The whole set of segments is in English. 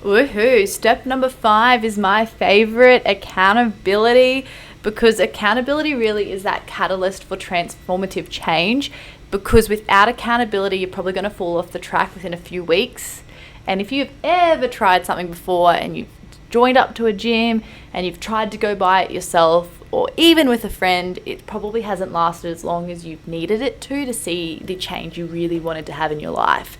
Woohoo! Step number 5 is my favorite, accountability, because accountability really is that catalyst for transformative change. Because without accountability, you're probably going to fall off the track within a few weeks. And if you've ever tried something before and you've joined up to a gym and you've tried to go by it yourself or even with a friend, it probably hasn't lasted as long as you've needed it to see the change you really wanted to have in your life.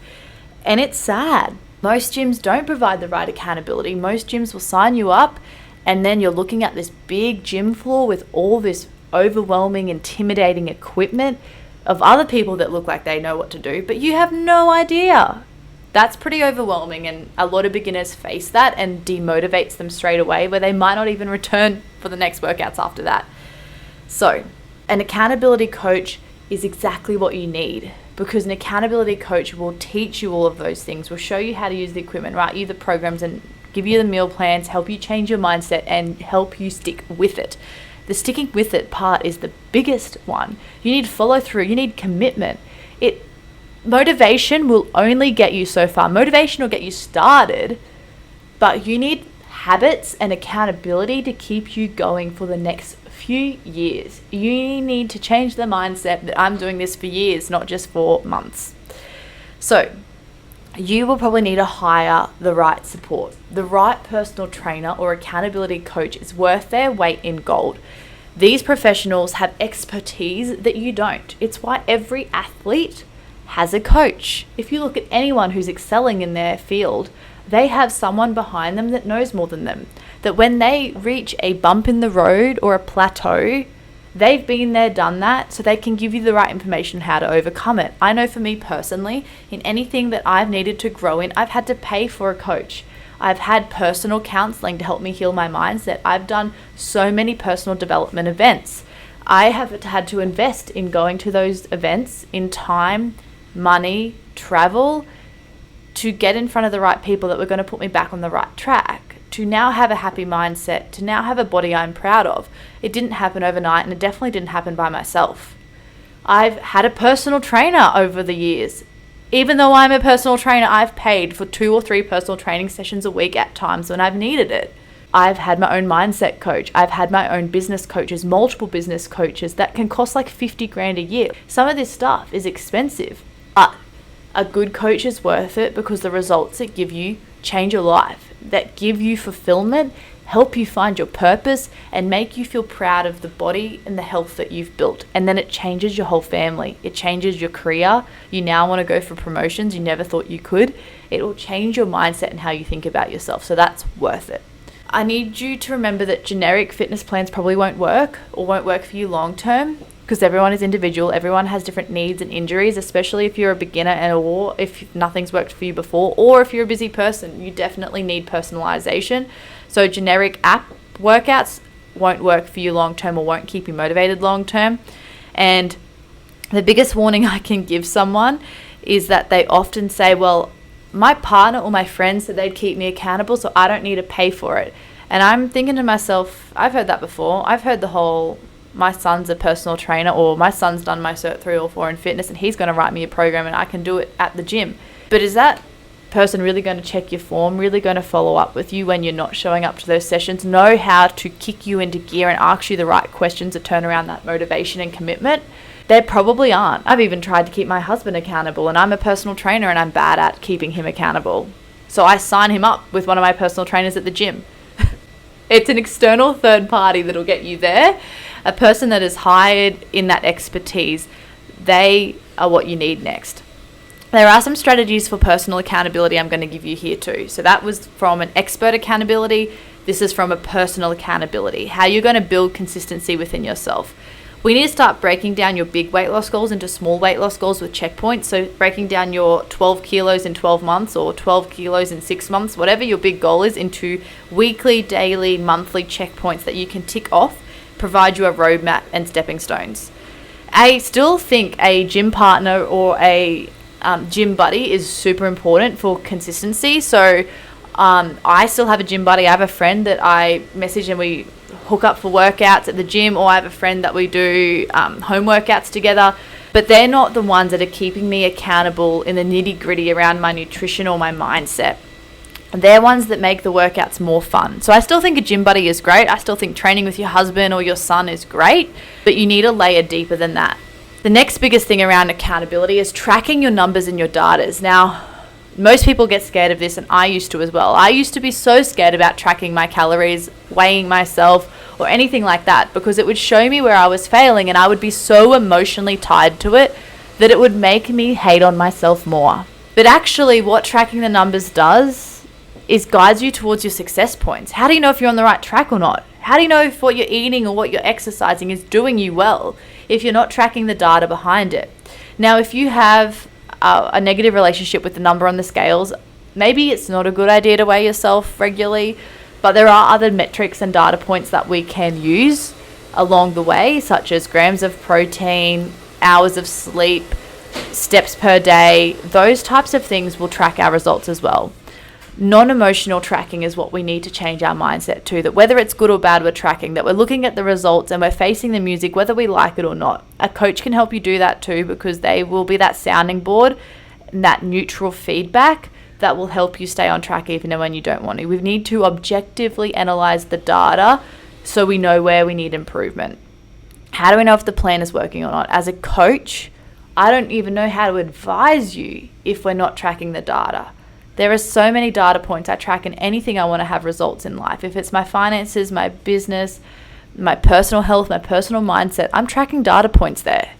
And it's sad. Most gyms don't provide the right accountability. Most gyms will sign you up and then you're looking at this big gym floor with all this overwhelming, intimidating equipment of other people that look like they know what to do, but you have no idea. That's pretty overwhelming, and a lot of beginners face that and demotivates them straight away, where they might not even return for the next workouts after that. So an accountability coach is exactly what you need, because an accountability coach will teach you all of those things, will show you how to use the equipment, write you the programs and give you the meal plans, help you change your mindset and help you stick with it. The sticking with it part is the biggest one. You need follow through, you need commitment. Motivation will only get you so far. Motivation will get you started, but you need habits and accountability to keep you going for the next few years. You need to change the mindset that I'm doing this for years, not just for months. So you will probably need to hire the right support. The right personal trainer or accountability coach is worth their weight in gold. These professionals have expertise that you don't. It's why every athlete has a coach. If you look at anyone who's excelling in their field, they have someone behind them that knows more than them. That when they reach a bump in the road or a plateau, they've been there, done that, so they can give you the right information how to overcome it. I know for me personally, in anything that I've needed to grow in, I've had to pay for a coach. I've had personal counseling to help me heal my mindset. I've done so many personal development events. I have had to invest in going to those events in time, money, travel, to get in front of the right people that were going to put me back on the right track, to now have a happy mindset, to now have a body I'm proud of. It didn't happen overnight, and it definitely didn't happen by myself. I've had a personal trainer over the years. Even though I'm a personal trainer, I've paid for 2 or 3 personal training sessions a week at times when I've needed it. I've had my own mindset coach. I've had my own business coaches, multiple business coaches that can cost like 50 grand a year. Some of this stuff is expensive, but a good coach is worth it because the results it give you change your life, that give you fulfillment, help you find your purpose, and make you feel proud of the body and the health that you've built. And then it changes your whole family. It changes your career. You now want to go for promotions you never thought you could. It will change your mindset and how you think about yourself. So that's worth it. I need you to remember that generic fitness plans probably won't work or won't work for you long term, because everyone is individual. Everyone has different needs and injuries, especially if you're a beginner or if nothing's worked for you before, or if you're a busy person. You definitely need personalization. So generic app workouts won't work for you long term or won't keep you motivated long term. And the biggest warning I can give someone is that they often say, well, my partner or my friends said they'd keep me accountable, so I don't need to pay for it. And I'm thinking to myself, I've heard that before. I've heard the whole, my son's a personal trainer, or my son's done my Cert 3 or 4 in fitness and he's going to write me a program and I can do it at the gym. But is that person really going to check your form, really going to follow up with you when you're not showing up to those sessions, know how to kick you into gear and ask you the right questions to turn around that motivation and commitment? They probably aren't. I've even tried to keep my husband accountable, and I'm a personal trainer and I'm bad at keeping him accountable. So I sign him up with one of my personal trainers at the gym. It's an external third party that'll get you there. A person that is hired in that expertise, they are what you need next. There are some strategies for personal accountability I'm going to give you here too. So that was from an expert accountability. This is from a personal accountability. How you're going to build consistency within yourself. We need to start breaking down your big weight loss goals into small weight loss goals with checkpoints. So breaking down your 12 kilos in 12 months or 12 kilos in 6 months, whatever your big goal is, into weekly, daily, monthly checkpoints that you can tick off, provide you a roadmap and stepping stones. I still think a gym partner or a gym buddy is super important for consistency. So I still have a gym buddy. I have a friend that I message and we hook up for workouts at the gym, or I have a friend that we do home workouts together, but they're not the ones that are keeping me accountable in the nitty gritty around my nutrition or my mindset. They're ones that make the workouts more fun. So I still think a gym buddy is great. I still think training with your husband or your son is great, but you need a layer deeper than that. The next biggest thing around accountability is tracking your numbers and your datas. Now, most people get scared of this, and I used to as well. I used to be so scared about tracking my calories, weighing myself, or anything like that, because it would show me where I was failing, and I would be so emotionally tied to it that it would make me hate on myself more. But actually, what tracking the numbers does is guides you towards your success points. How do you know if you're on the right track or not? How do you know if what you're eating or what you're exercising is doing you well if you're not tracking the data behind it? Now, if you have a negative relationship with the number on the scales, maybe it's not a good idea to weigh yourself regularly, but there are other metrics and data points that we can use along the way, such as grams of protein, hours of sleep, steps per day. Those types of things will track our results as well. Non-emotional tracking is what we need to change our mindset to, that whether it's good or bad, we're tracking, that we're looking at the results and we're facing the music whether we like it or not. A coach can help you do that too, because they will be that sounding board and that neutral feedback that will help you stay on track even when you don't want to. We need to objectively analyze the data so we know where we need improvement. How do we know if the plan is working or not? As a coach, I don't even know how to advise you if we're not tracking the data. There are so many data points I track in anything I want to have results in life. If it's my finances, my business, my personal health, my personal mindset, I'm tracking data points there.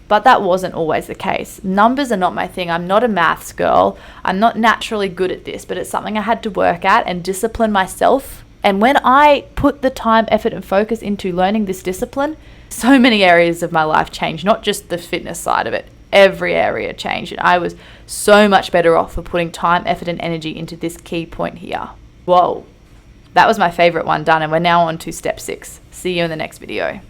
But that wasn't always the case. Numbers are not my thing. I'm not a maths girl. I'm not naturally good at this, but it's something I had to work at and discipline myself. And when I put the time, effort, and focus into learning this discipline, so many areas of my life changed, not just the fitness side of it. Every area changed, and I was so much better off for putting time, effort, and energy into this key point here. Whoa, that was my favorite one done, and we're now on to step 6. See you in the next video.